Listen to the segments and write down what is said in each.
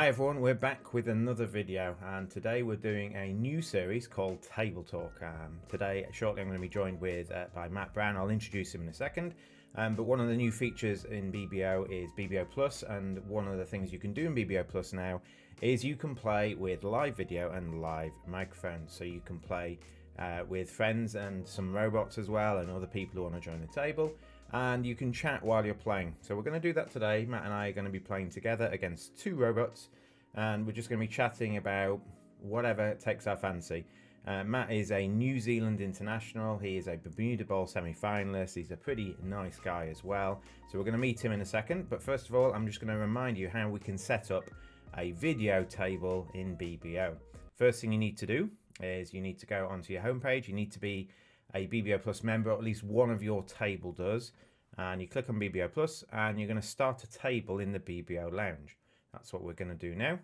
Hi everyone, we're back with another video, and today we're doing a new series called Table Talk. Shortly I'm going to be joined by Matt Brown. I'll introduce him in a second. But one of the new features in BBO is BBO Plus, and one of the things you can do in BBO Plus now is you can play with live video and live microphones. So you can play with friends and some robots as well, and other people who want to join the table. And you can chat while you're playing. So we're going to do that today. Matt and I are going to be playing together against two robots, and we're just going to be chatting about whatever takes our fancy. Matt is a New Zealand international. He is a Bermuda Bowl semi-finalist. He's a pretty nice guy as well. So we're going to meet him in a second. But first of all, I'm just going to remind you how we can set up a video table in BBO. First thing you need to do is you need to go onto your homepage. You need to be a BBO Plus member, or at least one of your table does, and you click on BBO Plus and you're going to start a table in the BBO Lounge. That's what we're going to do now.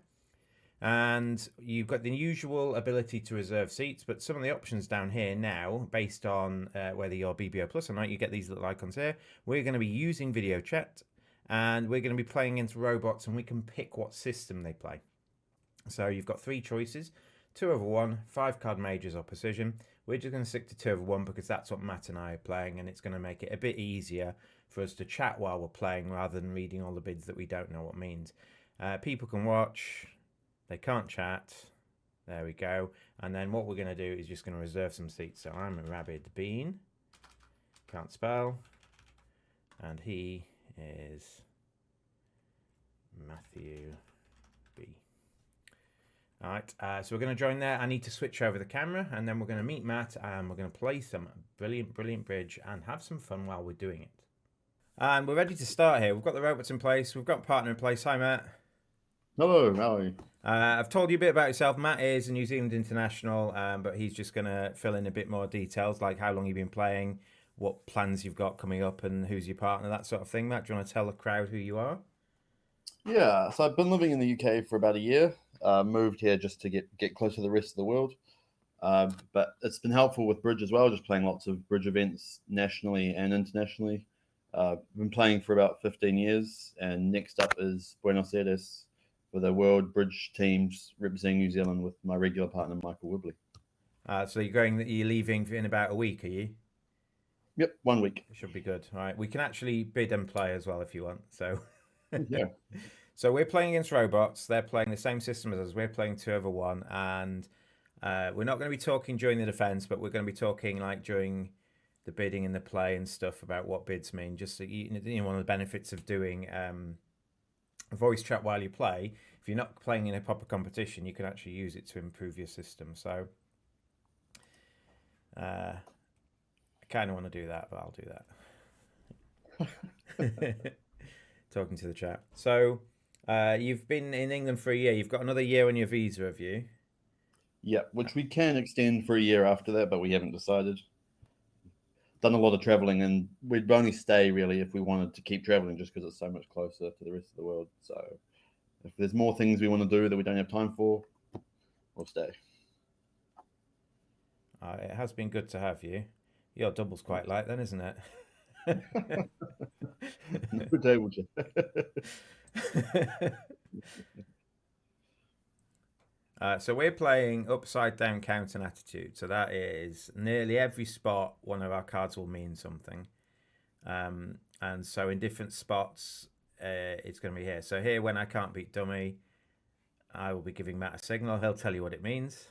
And you've got the usual ability to reserve seats, but some of the options down here now, based on whether you're BBO Plus or not, you get these little icons here. We're going to be using video chat, and we're going to be playing against robots, and we can pick what system they play. So you've got three choices: 2/1, 5-card majors, or precision. We're just going to stick to 2/1 because that's what Matt and I are playing, and it's going to make it a bit easier for us to chat while we're playing rather than reading all the bids that we don't know what means. People can watch, they can't chat. There we go. And then what we're going to do is just going to reserve some seats. So I'm a Rabid Bean, can't spell, and he is Matthew B. All right, so we're going to join there. I need to switch over the camera, and then we're going to meet Matt, and we're going to play some brilliant bridge and have some fun while we're doing it. And we're ready to start here. We've got the robots in place. We've got a partner in place. Hi, Matt. Hello, how are you? I've told you a bit about yourself. Matt is a New Zealand international, but he's just going to fill in a bit more details, like how long you've been playing, what plans you've got coming up, and who's your partner, that sort of thing. Matt, do you want to tell the crowd who you are? Yeah, so I've been living in the UK for about a year. Moved here just to get close to the rest of the world. But it's been helpful with bridge as well, just playing lots of bridge events nationally and internationally. Been playing for about 15 years, and next up is Buenos Aires for the World Bridge teams representing New Zealand with my regular partner, Michael Wibley. So you're leaving in about a week, are you? Yep, 1 week. It should be good. All right, we can actually bid and play as well if you want. So, Yeah. So we're playing against robots. They're playing the same system as us. We're playing 2/1, and we're not going to be talking during the defense, but we're going to be talking like during the bidding and the play and stuff about what bids mean. Just so one of the benefits of doing a voice chat while you play, if you're not playing in a proper competition, you can actually use it to improve your system. So I kind of want to do that, but I'll do that. Talking to the chat. So you've been in England for a year. You've got another year on your visa, have you? Yeah, which we can extend for a year after that, but we haven't decided. Done a lot of traveling, and we'd only stay really if we wanted to keep traveling, just because it's so much closer to the rest of the world. So if there's more things we want to do that we don't have time for, we'll stay. It has been good to have you. Your double's quite light then, isn't it? No table chat. So we're playing upside down count and attitude. So that is nearly every spot one of our cards will mean something. And so in different spots, it's going to be here. So here, when I can't beat dummy, I will be giving Matt a signal. He'll tell you what it means.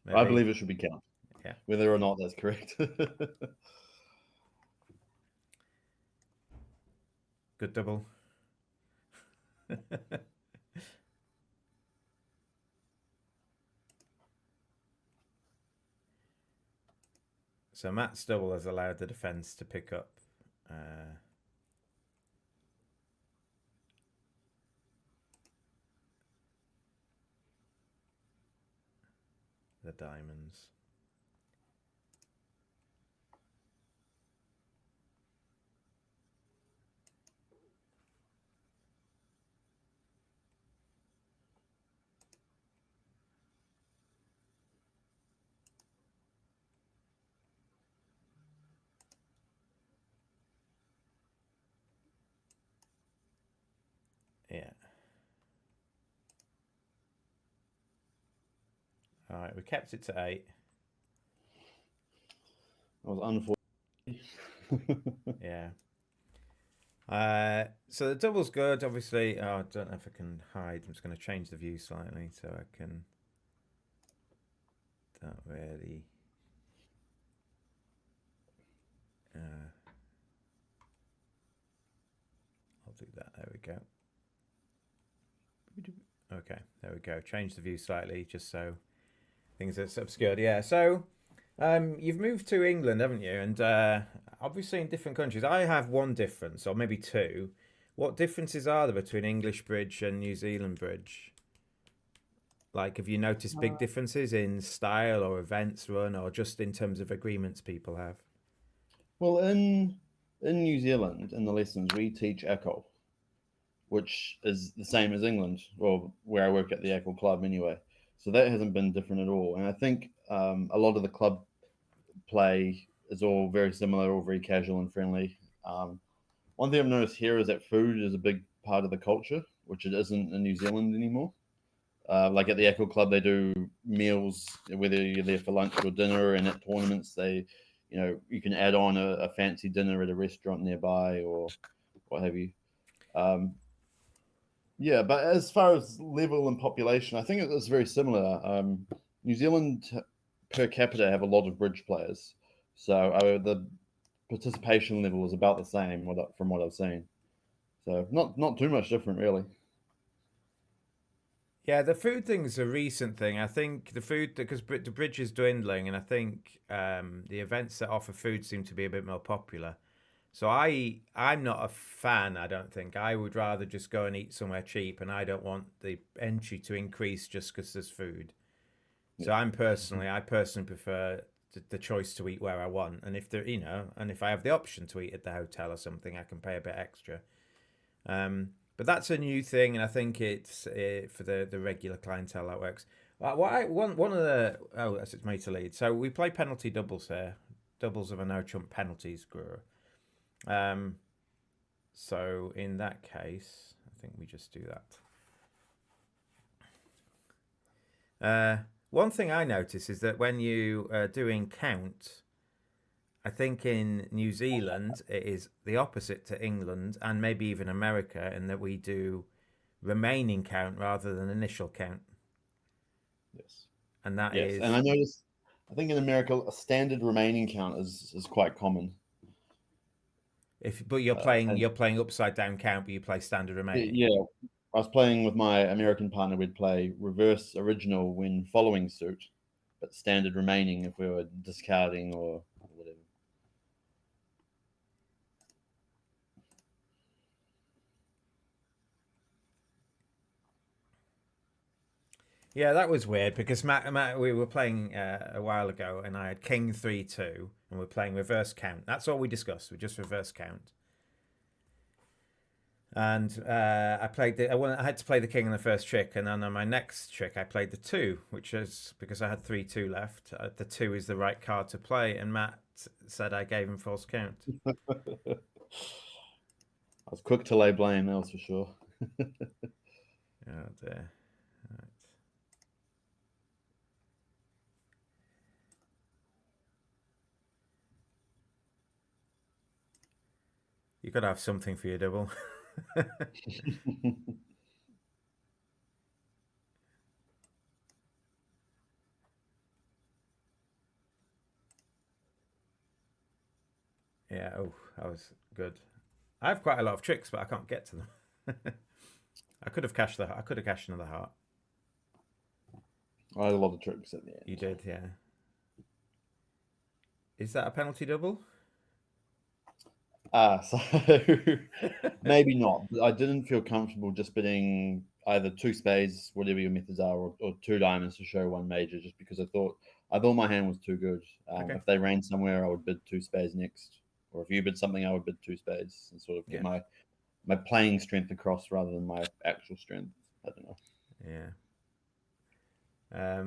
Maybe. I believe it should be count. Yeah. Whether or not that's correct. Good double. So Matt's double has allowed the defense to pick up the diamonds. Yeah. Right, we kept it to 8. I was unfortunate. Yeah. So the double's good, obviously. Oh, I don't know if I can hide. I'm just going to change the view slightly so I can. Don't really. I'll do that. There we go. Okay, there we go. Change the view slightly just so things are obscured. Yeah. So you've moved to England, haven't you? And obviously in different countries, I have one difference, or maybe two. What differences are there between English bridge and New Zealand bridge? Like, have you noticed big differences in style or events run, or just in terms of agreements people have? Well, in New Zealand, in the lessons, we teach ACL, which is the same as England, or where I work at the ACL club anyway. So that hasn't been different at all. And I think a lot of the club play is all very similar, all very casual and friendly. One thing I've noticed here is that food is a big part of the culture, which it isn't in New Zealand anymore. Like at the Echo Club, they do meals, whether you're there for lunch or dinner, and at tournaments, you can add on a fancy dinner at a restaurant nearby or what have you. Yeah, but as far as level and population, I think it's very similar. New Zealand per capita have a lot of bridge players, so the participation level is about the same from what I've seen. So not too much different, really. Yeah, the food thing's a recent thing. I think the food, because the bridge is dwindling, and I think the events that offer food seem to be a bit more popular. So I'm not a fan. I don't think I would rather just go and eat somewhere cheap, and I don't want the entry to increase just because there's food. So Yeah. I personally prefer the choice to eat where I want, and if there, and if I have the option to eat at the hotel or something, I can pay a bit extra. But that's a new thing, and I think it's for the regular clientele that works. One of the it's me to lead. So we play penalty doubles here, doubles of a no trump penalties guru. So in that case, I think we just do that. One thing I notice is that when you are doing count, I think in New Zealand it is the opposite to England and maybe even America, in that we do remaining count rather than initial count. Yes. And that Yes, is and I noticed. I think in America, a standard remaining count is quite common. but And you're playing upside down count, but you play standard remaining. yeah, I was playing with my American partner. We'd play reverse original when following suit, but standard remaining if we were discarding or whatever. Yeah, that was weird because Matt we were playing a while ago, and I had King 3-2, and we're playing reverse count. That's all we discussed. We just reverse count. And I had to play the king on the first trick, and then on my next trick I played the 2, which is because I had 3-2 left. The 2 is the right card to play, and Matt said I gave him false count. I was quick to lay blame, that was for sure. Oh dear. Right. You got to have something for your double. Yeah. Oh, that was good. I have quite a lot of tricks, but I can't get to them. I could have cashed another heart. I had a lot of tricks at the end. You did, yeah. Is that a penalty double? So maybe not. I didn't feel comfortable just bidding either 2 spades, whatever your methods are, or 2 diamonds to show 1 major, just because I thought my hand was too good. Okay. If they ran somewhere, I would bid 2 spades next, or if you bid something, I would bid 2 spades and sort of get my playing strength across rather than my actual strength. I don't know. Yeah.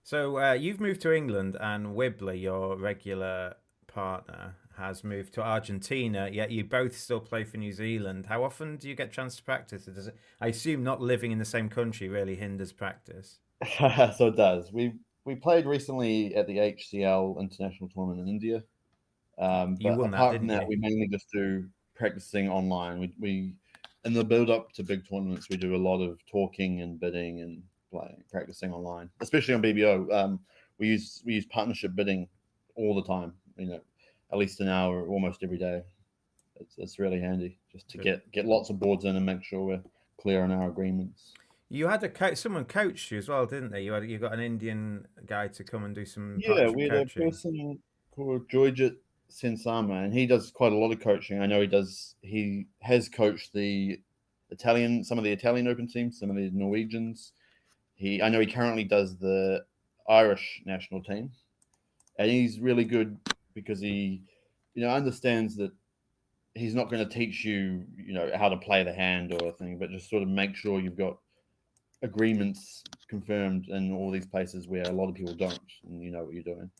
So you've moved to England, and Wibbly, your regular partner, has moved to Argentina, yet you both still play for New Zealand. How often do you get a chance to practice? I assume not living in the same country really hinders practice. So it does. We played recently at the HCL international tournament in India. You But won that, apart from didn't that, you? we mainly just do practicing online. We in the build up to big tournaments, we do a lot of talking and bidding and playing, practicing online, especially on BBO. We use partnership bidding all the time. At least an hour, almost every day. It's really handy just to Good. get lots of boards in and make sure we're clear on our agreements. You had someone coached you as well, didn't they? You got an Indian guy to come and do some Yeah, partnership we had a coaching. person called Joyjit Sensama, and he does quite a lot of coaching. I know he does. He has coached some of the Italian Open teams, some of the Norwegians. I know he currently does the Irish national team, and he's really good because he understands that he's not going to teach you how to play the hand or a thing, but just sort of make sure you've got agreements confirmed in all these places where a lot of people don't, and you know what you're doing.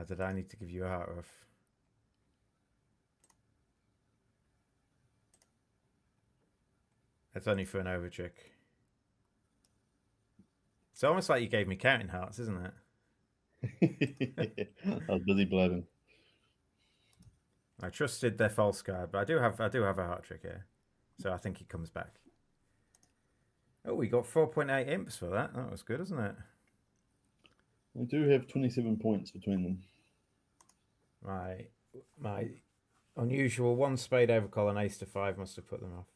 Did I need to give you a heart rough? It's only for an over trick. It's almost like you gave me counting hearts, isn't I was busy bloating. it? I trusted their false card, but I do have a heart trick here, so I think he comes back. Oh, we got 4.8 imps for that. That was good, wasn't it? I do have 27 points between them. My unusual one spade overcall and ace to five must have put them off.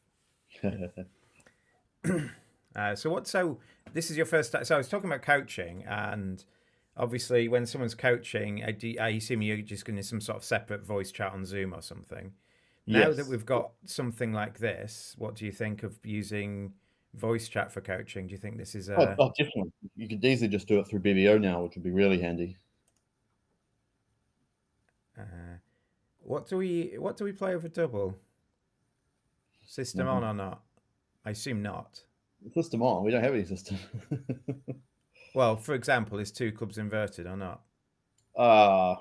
So this is your first. So I was talking about coaching, and obviously when someone's coaching, I assume you're just going to some sort of separate voice chat on Zoom or something. Now that Yes. we've got something like this, what do you think of using voice chat for coaching? Do you think this is a Definitely. You could easily just do it through BBO now, which would be really handy. uh, what do we play over double? System on Nothing. or not? I assume not. System on. We don't have any system. Well, for example, is two clubs inverted or not? uh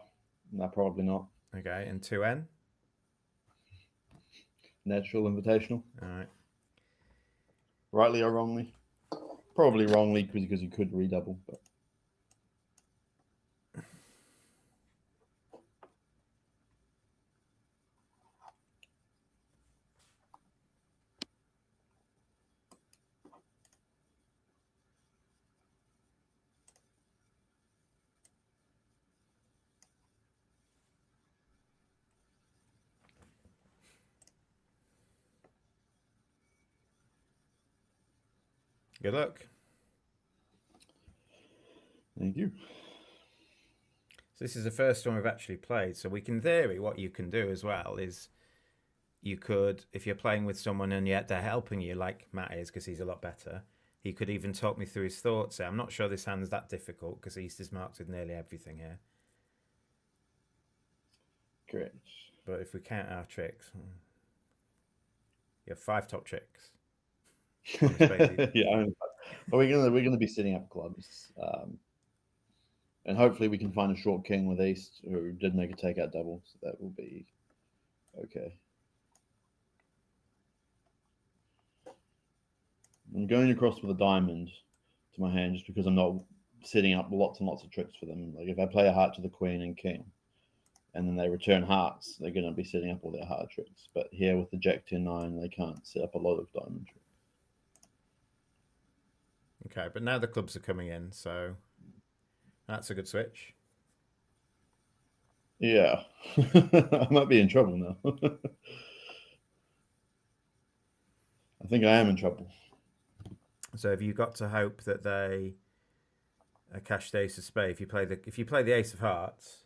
no, probably not. Okay, and 2N? Natural invitational. All right. Rightly or wrongly? Probably wrongly because you could redouble, but Good luck. thank you. So this is the first one we've actually played. So we can theory what you can do as well is you could, if you're playing with someone and yet they're helping you, like Matt is because he's a lot better, he could even talk me through his thoughts. I'm not sure this hand's that difficult because East is marked with nearly everything here. Great. But if we count our tricks, you have 5 top tricks. Yeah, but we're gonna be setting up clubs, and hopefully we can find a short king with East who did make a takeout double, so that will be okay. I'm going across with a diamond to my hand just because I'm not setting up lots and lots of tricks for them. Like if I play a heart to the queen and king, and then they return hearts, they're going to be setting up all their heart tricks. But here with the Jack 10-9, they can't set up a lot of diamond tricks. Okay, but now the clubs are coming in, so that's a good switch. Yeah, I might be in trouble now. I think I am in trouble. So have you got to hope that they cash the ace of spade? If you play the ace of hearts,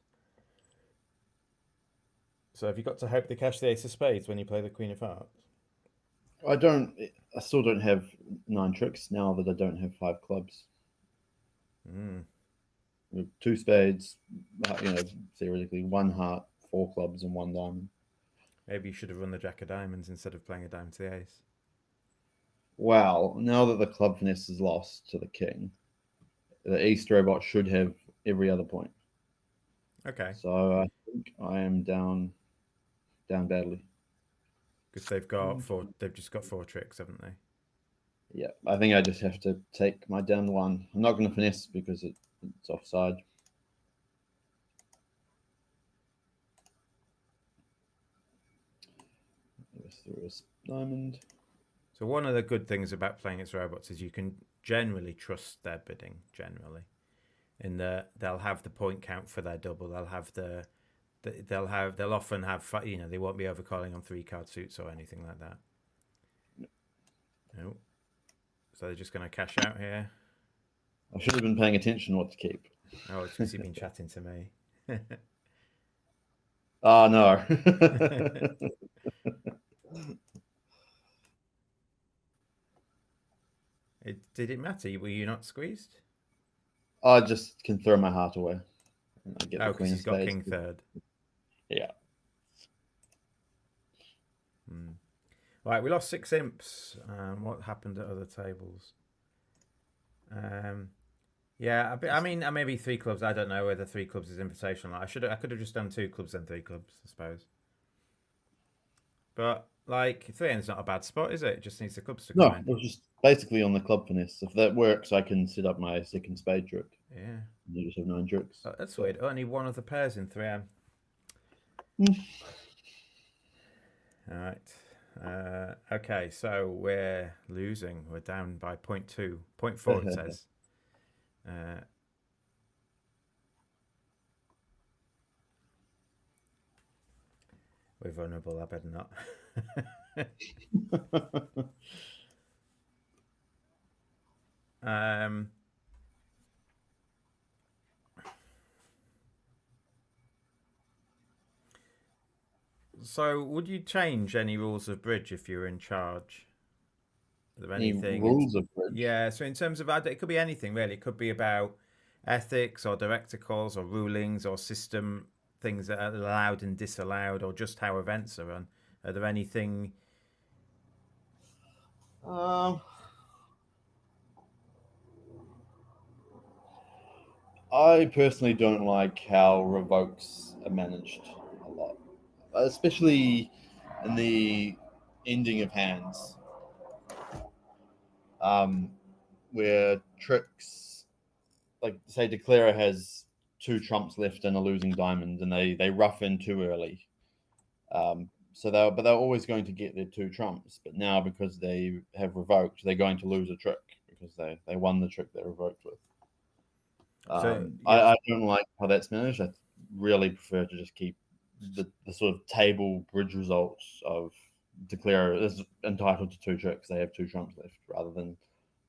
so have you got to hope they cash the ace of spades when you play the queen of hearts? I still don't have 9 tricks now that I don't have 5 clubs. Mm. With 2 spades, theoretically 1 heart, 4 clubs, and 1 diamond. Maybe you should have run the jack of diamonds instead of playing a diamond to the ace. Wow, now that the club finesse is lost to the king, the East robot should have every other point. Okay. So I think I am down badly. Because they've got four. They've just got 4 tricks, haven't they? Yeah, I think I just have to take my down 1. I'm not going to finesse because it's offside. Through a diamond. So one of the good things about playing its robots is you can generally trust their bidding. Generally, in that they'll have the point count for their double. They'll often have, they won't be overcalling on 3-card suits or anything like that. No. So they're just going to cash out here. I should have been paying attention what to keep. Oh, it's because you've been chatting to me. Oh, no. Did it matter? Were you not squeezed? I just can throw my heart away. And I get Oh, because he's got spades. king third. Yeah. Right, we lost 6 imps. What happened at other tables? Yeah, I mean, maybe 3 clubs. I don't know whether 3 clubs is invitational. I could have just done 2 clubs and 3 clubs, I suppose. But like 3-end's not a bad spot, is it? It just needs the clubs to come in. No, it's just basically on the club finesse. If that works, I can set up my second spade trick. Yeah. You just have 9 tricks. Oh, that's weird. Only one of the pairs in 3M. All right. Okay, so we're losing. We're down by 0.2. 0.4 it says. We're vulnerable. I better not. So, would you change any rules of bridge if you were in charge? Are there anything? Rules of bridge? Yeah, so in terms of, it could be anything really. It could be about ethics or director calls or rulings or system things that are allowed and disallowed or just how events are run. Are there anything? I personally don't like how revokes are managed a lot, especially in the ending of hands, where tricks, like say declarer has 2 trumps left and a losing diamond, and they rough in too early. So they're always going to get their 2 trumps, but now because they have revoked, they're going to lose a trick because they won the trick they revoked with. I don't like how that's managed. I really prefer to just keep the sort of table bridge results of declare is entitled to 2 tricks. They have 2 trumps left, rather than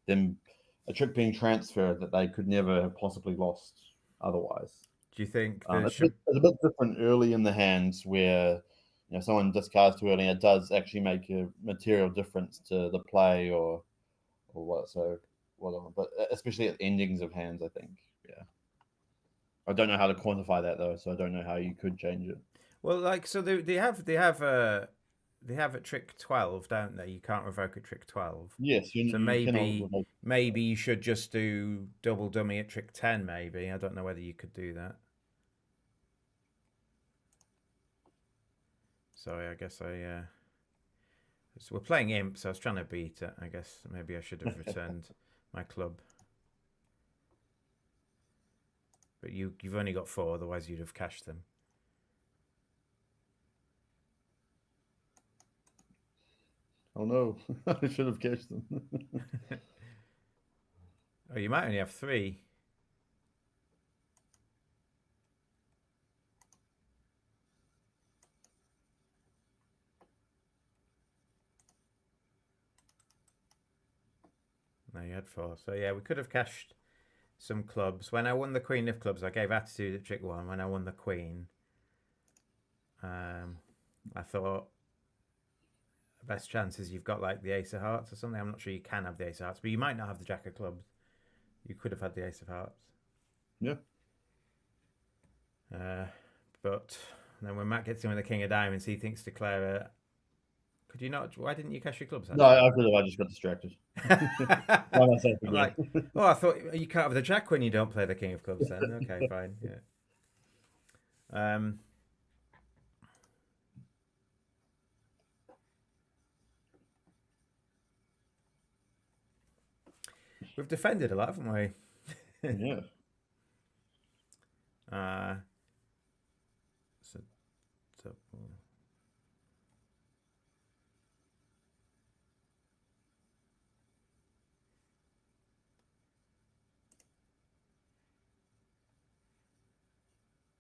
them a trick being transferred that they could never have possibly lost otherwise. Do you think it's a bit different early in the hands where someone discards too early? It does actually make a material difference to the play or what. So but especially at endings of hands, I think. Yeah. I don't know how to quantify that though, so I don't know how you could change it. Well, like so they have at trick 12, don't they? You can't revoke at trick 12. Yes, so maybe you should just do double dummy at trick 10. Maybe I don't know whether you could do that. Sorry, I guess so we're playing imps. I was trying to beat it. I guess maybe I should have returned my club. But you've only got 4, otherwise you'd have cashed them. Oh no, I should have cashed them. Oh, you might only have 3. No, you had 4. So yeah, we could have cashed some clubs. When I won the queen of clubs, I gave attitude at trick 1. When I won the queen, I thought the best chances you've got like the ace of hearts or something. I'm not sure you can have the ace of hearts, but you might not have the jack of clubs. You could have had the ace of hearts. Yeah. But And then when Matt gets in with the king of diamonds, he thinks to Clara, could you not? Why didn't you cash your clubs? No, I could have. I just got distracted. By myself I'm again. like, oh, I thought you can't have the jack when you don't play the king of clubs. Then okay, fine, yeah. We've defended a lot, haven't we? Yeah. So,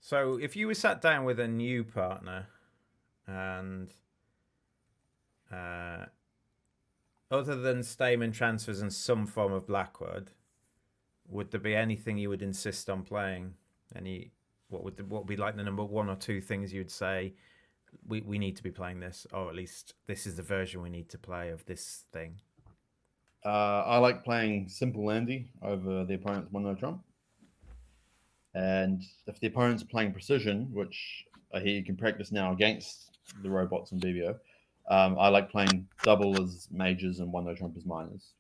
so if you were sat down with a new partner and other than Stayman transfers and some form of Blackwood, would there be anything you would insist on playing? What would be like the number one or two things you'd say we need to be playing this, or at least this is the version we need to play of this thing? I like playing simple landy over the opponent's 1-0 trump. And if the opponent's playing precision, which I hear you can practice now against the robots in BBO, I like playing double as majors and 1-0 trump as minors.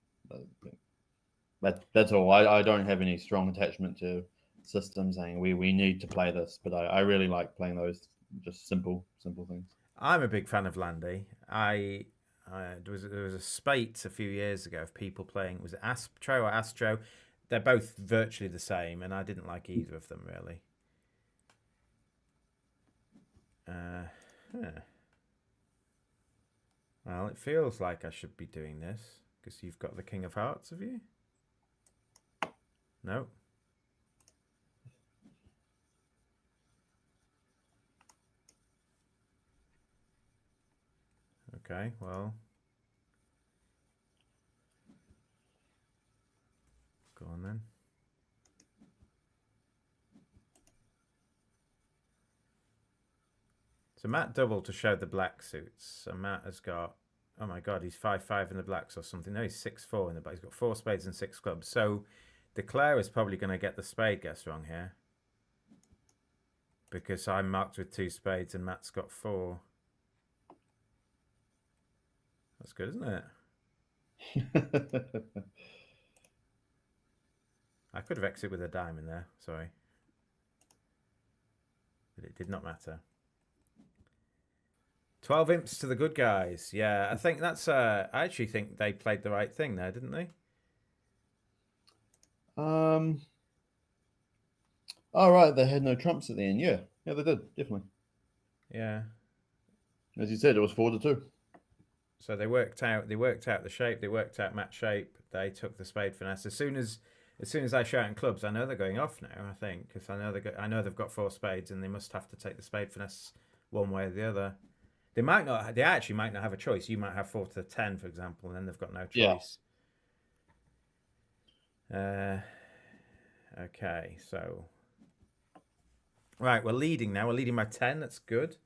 That's all. I don't have any strong attachment to systems saying we need to play this, but I really like playing those just simple things. I'm a big fan of Landy. There was a spate a few years ago of people playing, was it Astro or Astro? They're both virtually the same, and I didn't like either of them really. Well, it feels like I should be doing this because you've got the King of Hearts, have you? No. Okay, well. Go on then. So Matt doubled to show the black suits. So Matt has got, oh my god, he's 5-5 in the blacks or something. No, he's 6-4 in the blacks. He's got 4 spades and 6 clubs. So Declare is probably going to get the spade guess wrong here. Because I'm marked with 2 spades and Matt's got 4. That's good, isn't it? I could have exited with a diamond there, sorry. But it did not matter. 12 imps to the good guys. Yeah, I think that's... I actually think they played the right thing there, didn't they? Oh, right, they had no trumps at the end. Yeah, they did, definitely. Yeah. As you said, it was 4-2. So they worked out the shape, they worked out Matt's shape, they took the spade finesse. As soon as I shout in clubs, I know they're going off now, I think, because I know they've got 4 spades and they must have to take the spade finesse one way or the other. They actually might not have a choice. You might have 4 to the 10, for example, and then they've got no choice. Yeah. Okay, so right, we're leading now. We're leading by 10. That's good.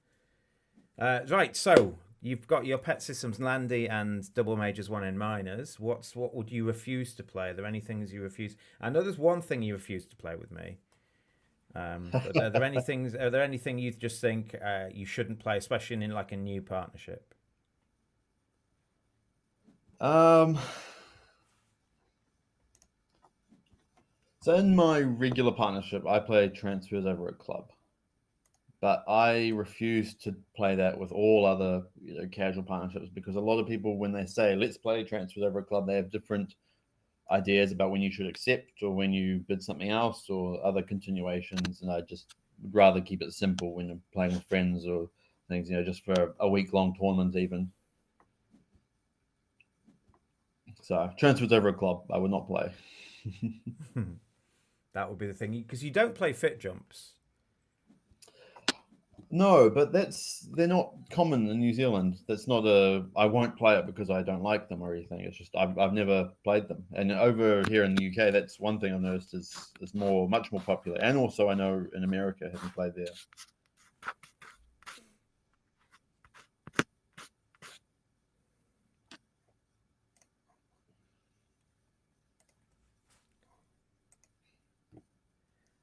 Right, so you've got your pet systems Landy and double majors 1 in minors. What would you refuse to play? Are there any things you refuse? I know there's one thing you refuse to play with me. But are there anything you just think you shouldn't play, especially in like a new partnership? So in my regular partnership, I play transfers over a club, but I refuse to play that with all other casual partnerships because a lot of people, when they say let's play transfers over a club, they have different ideas about when you should accept or when you bid something else or other continuations, and I just would rather keep it simple when I'm playing with friends or things, just for a week-long tournament even. So transfers over a club, I would not play. That would be the thing, because you don't play fit jumps. No, but they're not common in New Zealand. That's not I won't play it because I don't like them or anything. It's just I've never played them. And over here in the UK, that's one thing I've noticed is much more popular. And also I know in America, having played there.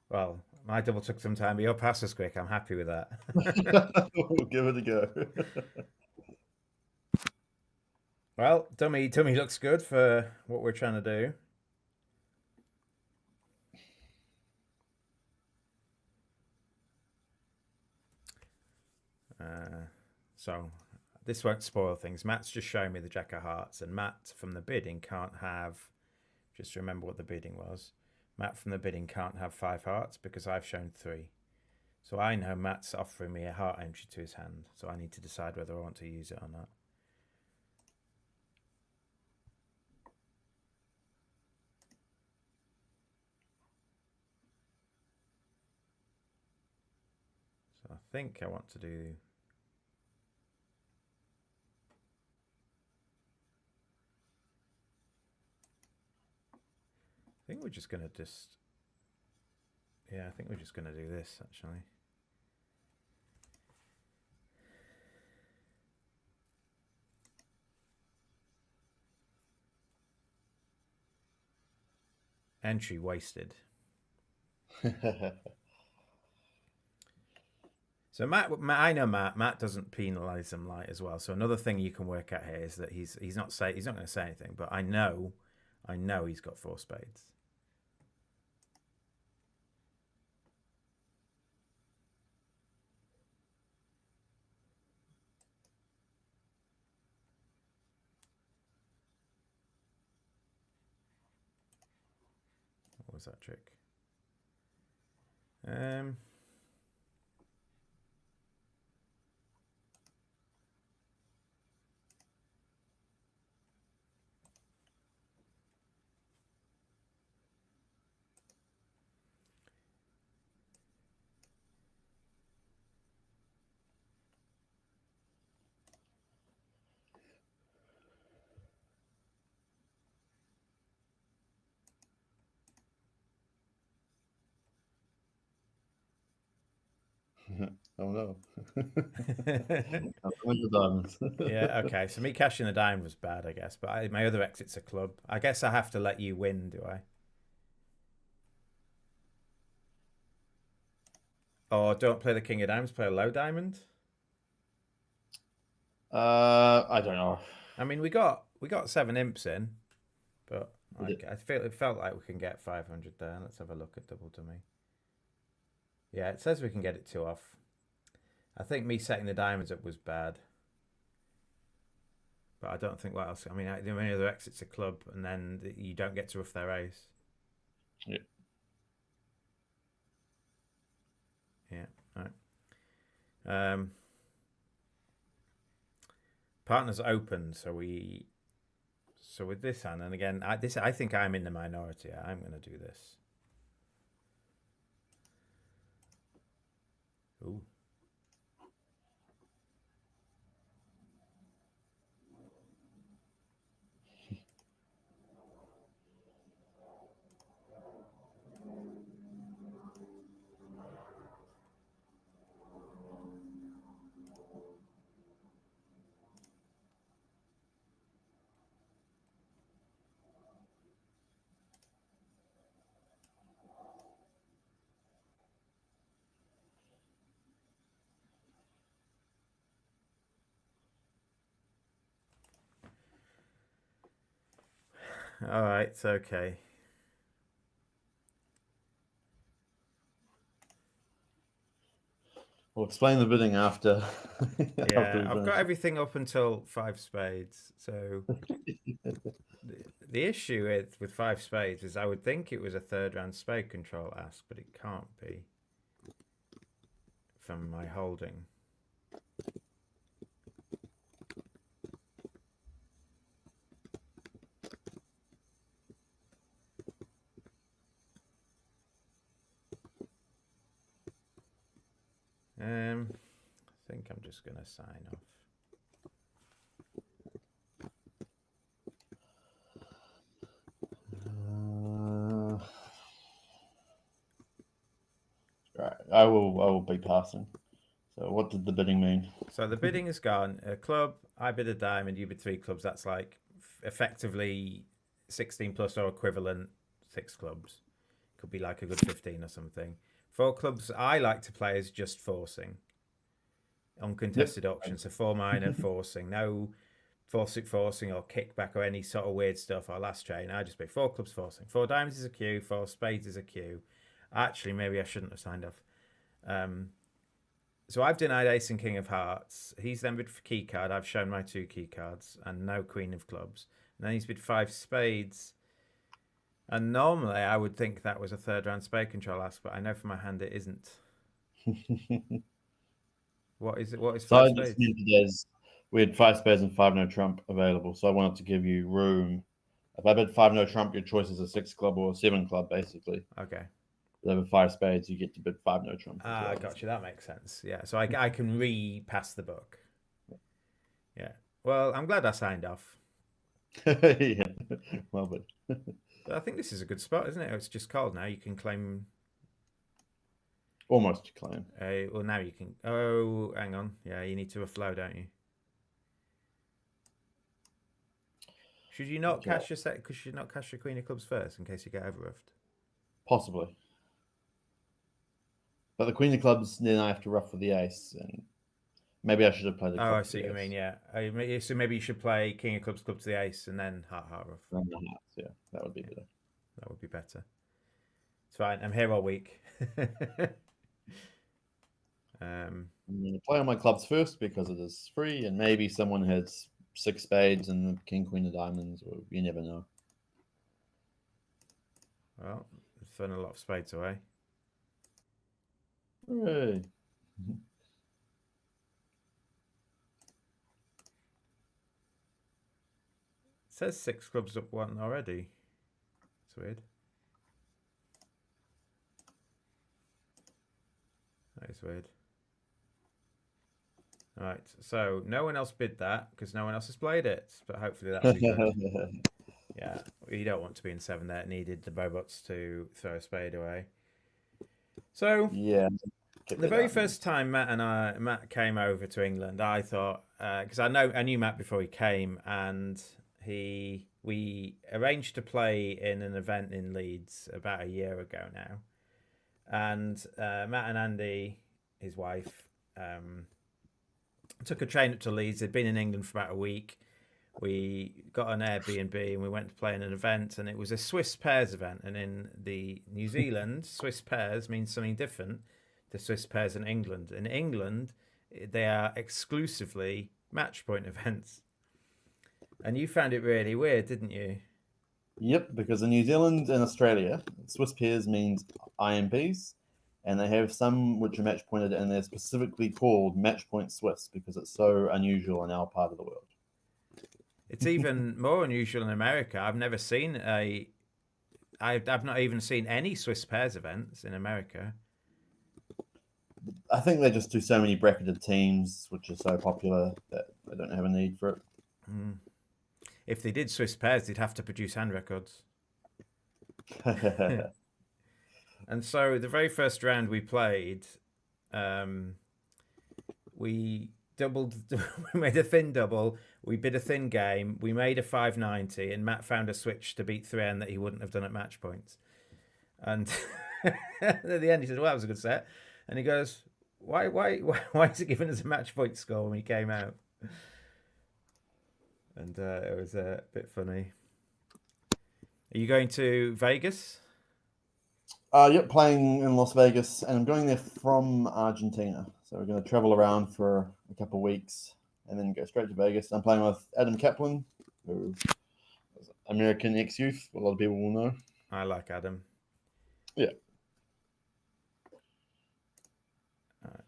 Well, My double took some time, but your pass was quick. I'm happy with that. We'll give it a go. Well, dummy looks good for what we're trying to do. So this won't spoil things. Matt's just showing me the Jack of Hearts, and Matt from the bidding can't have. Just remember what the bidding was. Matt from the bidding can't have 5 hearts because I've shown 3. So I know Matt's offering me a heart entry to his hand. So I need to decide whether I want to use it or not. So I think I want to do... I think we're just going to just... Yeah, I think we're just going to do this, actually. Entry wasted. So Matt, I know Matt doesn't penalise them light as well. So another thing you can work out here is that he's not going to say anything, but I know he's got 4 spades. What was that trick? Oh no. The diamonds. Yeah, okay. So me cashing the diamond was bad, I guess. But my other exit's a club. I guess I have to let you win, do I? Or don't play the king of diamonds, play a low diamond? I don't know. I mean, we got 7 imps in, but I feel it felt like we can get 500 there. Let's have a look at double dummy. Yeah, it says we can get it 2 off. I think me setting the diamonds up was bad. But I don't think what else. I mean, the only other exit's a club, and then you don't get to ruff their ace. Yeah. Yeah. All right. Partners open, so with this hand, and again, I think I'm in the minority. I'm going to do this. Ooh. All right, it's okay. We'll explain the bidding after. Yeah, I've got everything up until 5 spades. So the issue with 5 spades is I would think it was a 3rd round spade control ask, but it can't be from my holding. I think I'm just going to sign off. Right, I will be passing. So what did the bidding mean? So the bidding is gone. A club, I bid a diamond, you bid 3 clubs. That's like effectively 16 plus or equivalent 6 clubs. Could be like a good 15 or something. 4 clubs I like to play is just forcing. Uncontested auction. So 4 minor forcing. No forcing or kickback or any sort of weird stuff or last train. I just play 4 clubs forcing. 4 diamonds is a queue. 4 spades is a queue. Actually, maybe I shouldn't have signed off. So I've denied ace and king of hearts. He's then bid for key card. I've shown my 2 key cards and no queen of clubs. And then he's bid 5 spades. And normally I would think that was a 3rd round spade control ask, but I know from my hand it isn't. What is it? What is 5 spades? We had 5 spades and 5 no trump available, so I wanted to give you room. If I bid 5 no trump, your choice is a 6 club or a 7 club, basically. Okay. Over 5 spades, you get to bid 5 no trump. I got you. That makes sense. Yeah, so I can repass the book. Yeah. Well, I'm glad I signed off. Yeah. Well, but I think this is a good spot, isn't it? It's just called now. You can claim. Almost claim. Well, now you can. Oh, hang on. Yeah, you need to flow, don't you? Should you not cash your set? Because you should not cash your queen of clubs first in case you get overruffed. Possibly. But the queen of clubs, then I have to ruff with the ace, and maybe I should have played the club. Oh, I see what you mean. Yeah. So maybe you should play king of clubs, club to the ace, and then heart ruff. Yeah, that would be better. That would be better. It's fine. I'm here all week. I'm going to play on my clubs first because it is free, and maybe someone has 6 spades and the king, queen of diamonds, or you never know. Well, it's thrown a lot of spades away. Hooray. It says 6 clubs up 1 already. It's weird. That is weird. All right, so no one else bid that because no one else has played it, but hopefully that'll be good. Yeah, you don't want to be in 7 there. It needed the robots to throw a spade away. So yeah, the very first time Matt came over to England, I thought because I knew Matt before he came, and we arranged to play in an event in Leeds about a year ago now, and Matt and Andy, his wife, took a train up to Leeds. They'd been in England for about a week. We got an Airbnb and we went to play in an event, and it was a Swiss pairs event. And in the New Zealand, Swiss pairs means something different to Swiss pairs in England. In England, they are exclusively match point events. And you found it really weird, didn't you? Yep, because in New Zealand and Australia, Swiss pairs means IMPs, and they have some which are match pointed, and they're specifically called match point Swiss because it's so unusual in our part of the world. It's even more unusual in America. I've never seen I've not even seen any Swiss pairs events in America. I think they just do so many bracketed teams, which are so popular that they don't have a need for it. If they did Swiss pairs, they'd have to produce hand records. And so the very first round we played, we doubled. We made a thin double. We bid a thin game. We made a 590, and Matt found a switch to beat 3N that he wouldn't have done at match points. And at the end, he said, "Well, that was a good set." And he goes, "Why is it giving us a match point score when we came out?" And it was a bit funny. Are you going to Vegas? Yep, playing in Las Vegas, and I'm going there from Argentina. So we're going to travel around for a couple of weeks and then go straight to Vegas. I'm playing with Adam Kaplan, who is American ex-youth. A lot of people will know. I like Adam. Yeah. All right.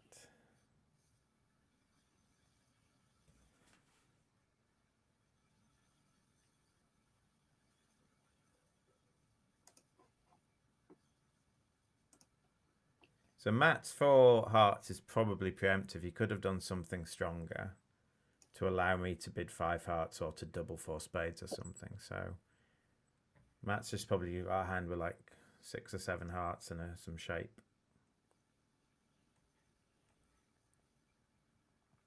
So Matt's 4 hearts is probably preemptive. He could have done something stronger to allow me to bid 5 hearts or to double 4 spades or something. So Matt's just probably our hand with like 6 or 7 hearts and some shape.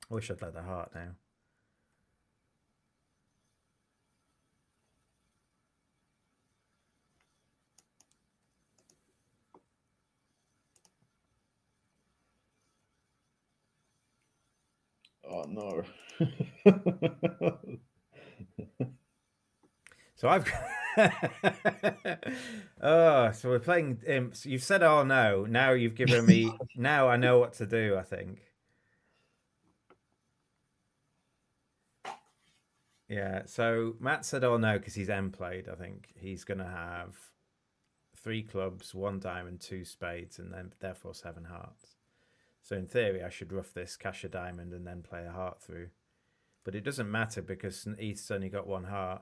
I wish I'd let the heart now. Oh no. So I've oh, so we're playing imps. You've said oh no. Now you've given me now I know what to do, I think. Yeah, so Matt said oh no because he's M played, I think. He's gonna have 3 clubs, 1 diamond, 2 spades, and then therefore 7 hearts. So in theory I should rough this, cash a diamond, and then play a heart through. But it doesn't matter because East's only got 1 heart.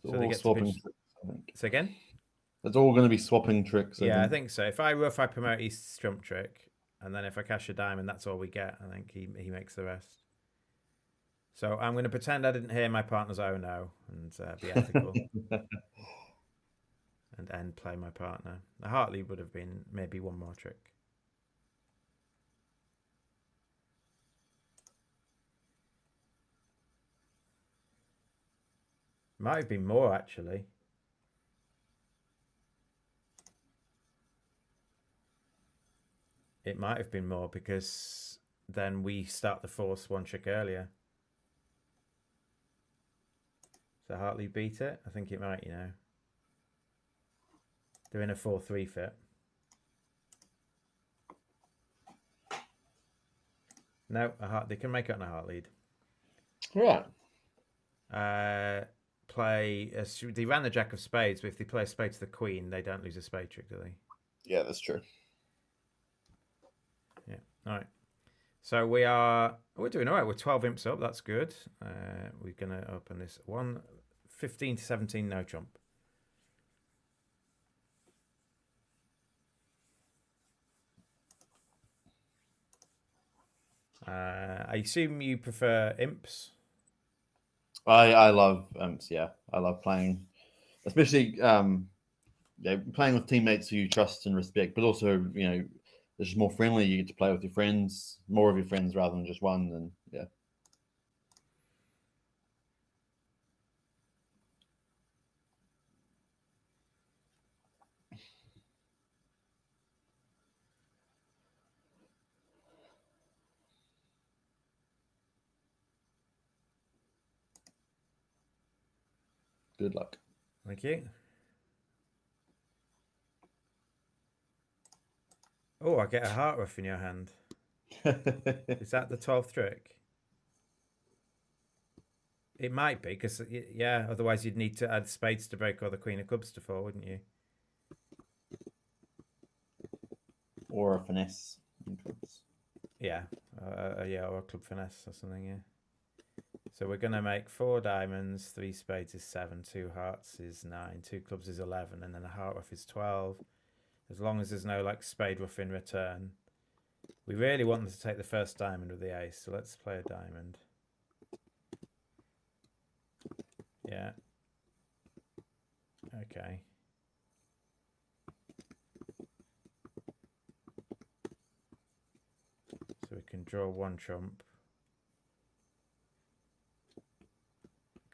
It's So they all get to swapping pitch. tricks, I think. So again? It's all going to be swapping tricks. Yeah, I think so. If I rough, I promote East's trump trick, and then if I cash a diamond, that's all we get. I think he makes the rest. So I'm going to pretend I didn't hear my partner's oh no and be ethical and end play my partner. A heart lead would have been maybe 1 more trick. Might have been more actually. It might have been more because then we start the force 1 trick earlier. So Hartley beat it? I think it might, you know. They're in a 4-3 fit. No, they can make it on a heart lead. Right. They ran the jack of spades, but if they play a spade to the queen, they don't lose a spade trick, do they? Yeah, that's true. Yeah. All right. So we're doing all right. We're 12 imps up. That's good. We're going to open this 15 to 17, no trump. I assume you prefer imps? I love imps, yeah. I love playing, especially playing with teammates who you trust and respect, but also, it's just more friendly. You get to play with your friends, more of your friends rather than just one, and yeah. Good luck. Thank you. Oh, I get a heart ruff in your hand. Is that the 12th trick? It might be, because, yeah, otherwise you'd need to add spades to break or the queen of clubs to fall, wouldn't you? Or a finesse. Yeah, or a club finesse or something, yeah. So we're going to make 4 diamonds, 3 spades is 7, 2 hearts is 9, 2 clubs is 11, and then a heart ruff is 12. As long as there's no, like, spade ruff in return. We really want them to take the first diamond with the ace, so let's play a diamond. Yeah. Okay. So we can draw 1 trump.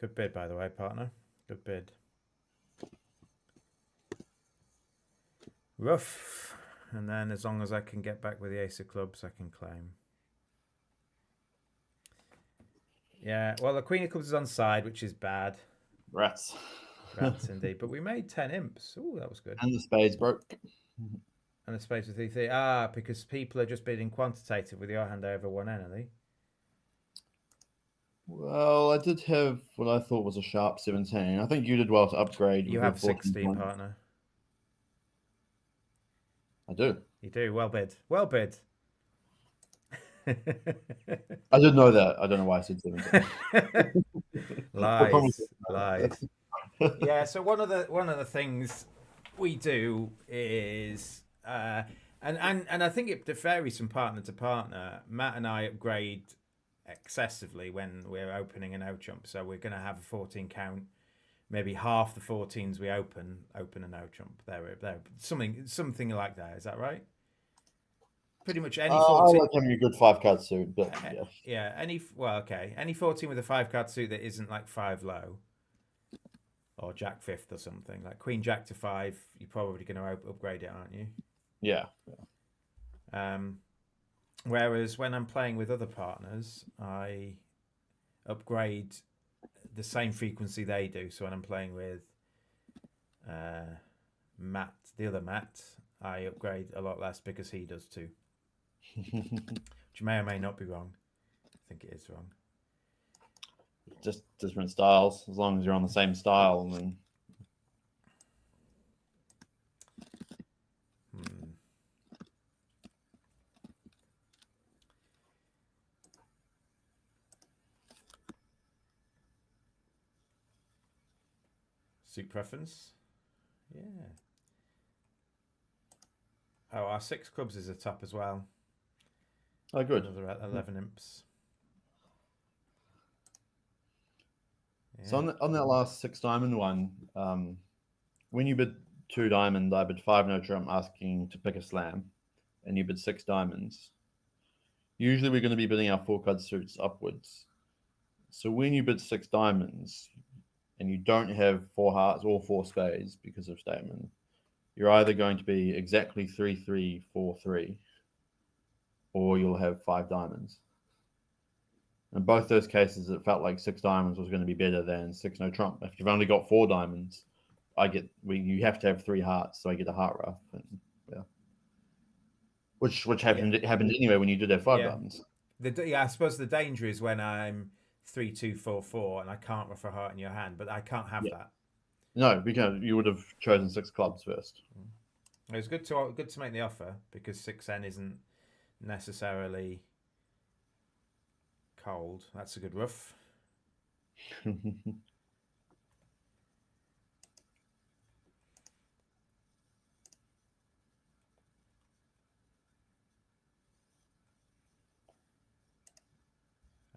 Good bid, by the way, partner. Good bid. Rough. And then as long as I can get back with the ace of clubs, I can claim. Yeah, well, the queen of clubs is on side, which is bad. Rats. Rats, indeed. But we made 10 imps. Oh, that was good. And the spades broke. And the spades with 3-3. Ah, because people are just bidding quantitative with your hand over 1N, are they? Well, I did have what I thought was a sharp 17. I think you did well to upgrade. You have 16, partner. I do. You do. Well bid. Well bid. I did know that. I don't know why I said 17. Lies. Yeah, so one of the things we do is and I think it varies from partner to partner. Matt and I upgrade excessively when we're opening an O-trump, so we're going to have a 14 count. Maybe half the 14s we open a no trump. There, something like that. Is that right? Pretty much any 14. I like having a good 5-card suit, but yeah. Yeah, any 14 with a 5-card suit that isn't like 5 low, or Jack 5th or something like Queen Jack to 5. You're probably going to upgrade it, aren't you? Yeah. Whereas when I'm playing with other partners, I upgrade the same frequency they do. So when I'm playing with Matt, the other Matt, I upgrade a lot less because he does too. Which may or may not be wrong. I think it is wrong. Just different styles. As long as you're on the same style, then. Suit preference. Yeah. Oh, our 6 clubs is a top as well. Oh, good. Another 11 imps. Yeah. So on that last 6 diamond one, when you bid 2 diamond, I bid 5 no trump, asking to pick a slam, and you bid 6 diamonds. Usually we're going to be bidding our 4 card suits upwards. So when you bid 6 diamonds and you don't have 4 hearts or 4 spades because of statement, you're either going to be exactly 3-3-4-3, or you'll have 5 diamonds. In both those cases, it felt like 6 diamonds was going to be better than 6 no trump. If you've only got 4 diamonds, you have to have 3 hearts, so I get a heart rough. And, yeah. Which happened anyway when you did have 5 diamonds. I suppose the danger is when I'm 3-2-4-4 and I can't ruff a heart in your hand, but I can't have that. No, because you would have chosen 6 clubs first. It was good to make the offer because 6N isn't necessarily cold. That's a good ruff.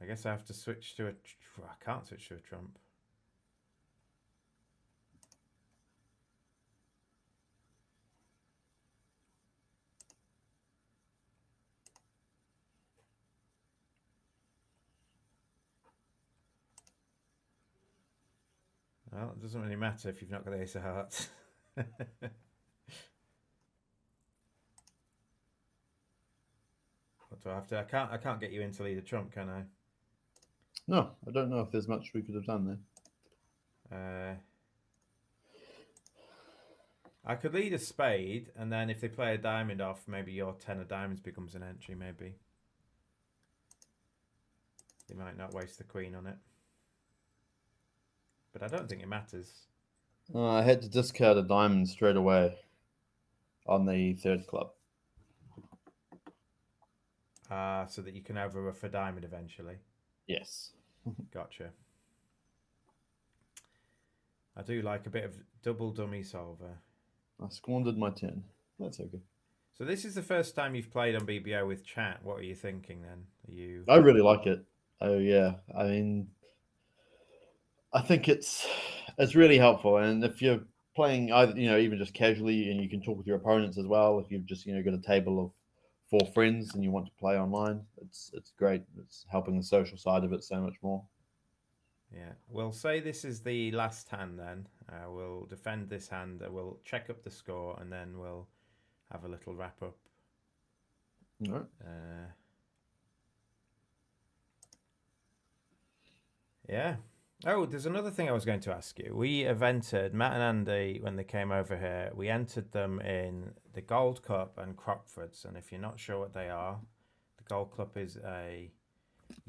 I guess I have to switch to I can't switch to a trump. Well, it doesn't really matter if you've not got the ace of hearts. What do I have to? I can't get you into lead a trump, can I? No, I don't know if there's much we could have done there. I could lead a spade, and then if they play a diamond off, maybe your 10 of diamonds becomes an entry, maybe. They might not waste the queen on it. But I don't think it matters. I had to discard a diamond straight away on the 3rd club. So that you can overruff a diamond eventually. Yes. Gotcha. I do like a bit of double dummy solver. I squandered my 10. That's okay. So this is the first time you've played on BBO with chat. What are you thinking then? I really like it. Oh yeah. I mean, I think it's really helpful, and if you're playing either, even just casually, and you can talk with your opponents as well. If you've just got a table of 4 friends and you want to play online, it's great. It's helping the social side of it so much more. Yeah, we'll say this is the last hand then. We'll defend this hand. We'll check up the score, and then we'll have a little wrap up. All right. Yeah. Oh, there's another thing I was going to ask you. We evented, Matt and Andy, when they came over here, we entered them in the Gold Cup and Crockford's. And if you're not sure what they are, the Gold Cup is a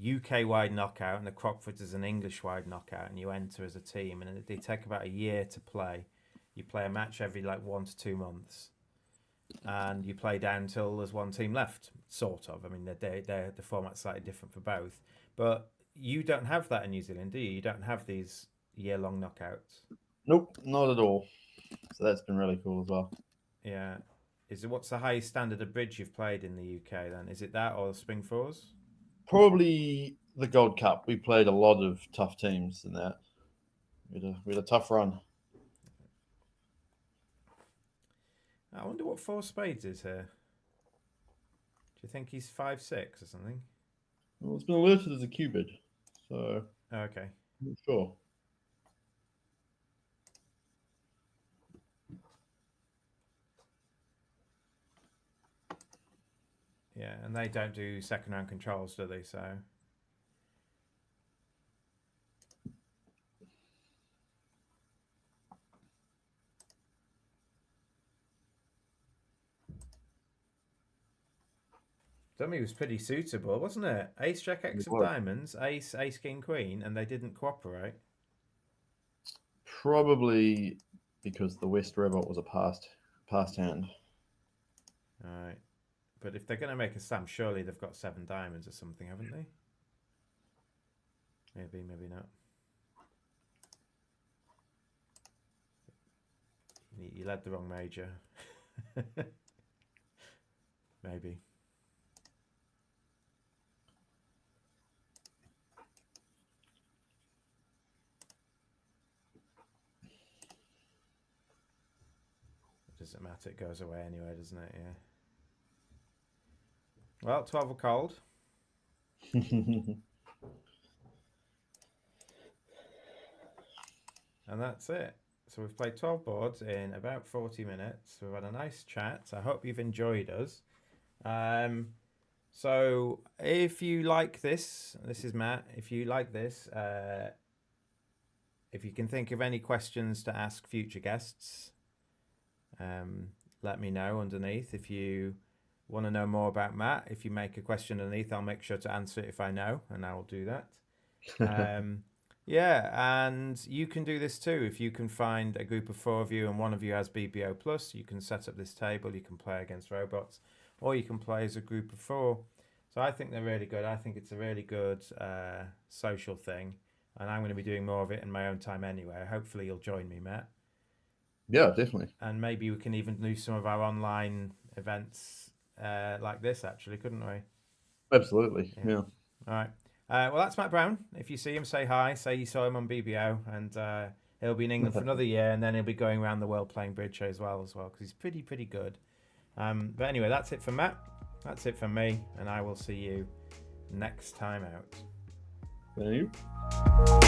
UK-wide knockout and the Crockford's is an English-wide knockout, and you enter as a team. And they take about a year to play. You play a match every 1 to 2 months. And you play down until there's one team left, sort of. I mean, the format's slightly different for both. But you don't have that in New Zealand, do you? You don't have these year-long knockouts. Nope, not at all. So that's been really cool as well. Yeah. What's the highest standard of bridge you've played in the UK then? Is it that or the Spring Fours? Probably the Gold Cup. We played a lot of tough teams in that. We had a tough run. I wonder what 4 spades is here. Do you think he's 5-6 or something? Well, it's been alerted as a cubid, so okay. I'm not sure. Yeah, and they don't do second round controls, do they? So. Dummy was pretty suitable, wasn't it? Ace Jack X of diamonds, Ace, Ace King Queen, and they didn't cooperate. Probably because the West Rebel was a past hand. All right, but if they're going to make a slam, surely they've got 7 diamonds or something, haven't they? Maybe, maybe not. You led the wrong major. Maybe. It doesn't matter, it goes away anyway, doesn't it? Yeah. Well, 12 of cold. And that's it. So we've played 12 boards in about 40 minutes. We've had a nice chat. I hope you've enjoyed us. So if you like this is Matt. If you like this, if you can think of any questions to ask future guests, let me know underneath. If you want to know more about Matt, if you make a question underneath, I'll make sure to answer it if I know, and I will do that. Yeah, and you can do this too. If you can find a group of 4 of you and one of you has BBO Plus, you can set up this table, you can play against robots, or you can play as a group of 4. So I think they're really good. I think it's a really good social thing, and I'm going to be doing more of it in my own time anyway. Hopefully you'll join me, Matt. Yeah, definitely. And maybe we can even do some of our online events like this, actually, couldn't we? Absolutely, yeah. All right. Well, that's Matt Brown. If you see him, say hi. Say you saw him on BBO, and he'll be in England for another year, and then he'll be going around the world playing bridge as well, because he's pretty good. But anyway, that's it for Matt. That's it from me, and I will see you next time out. Thank you.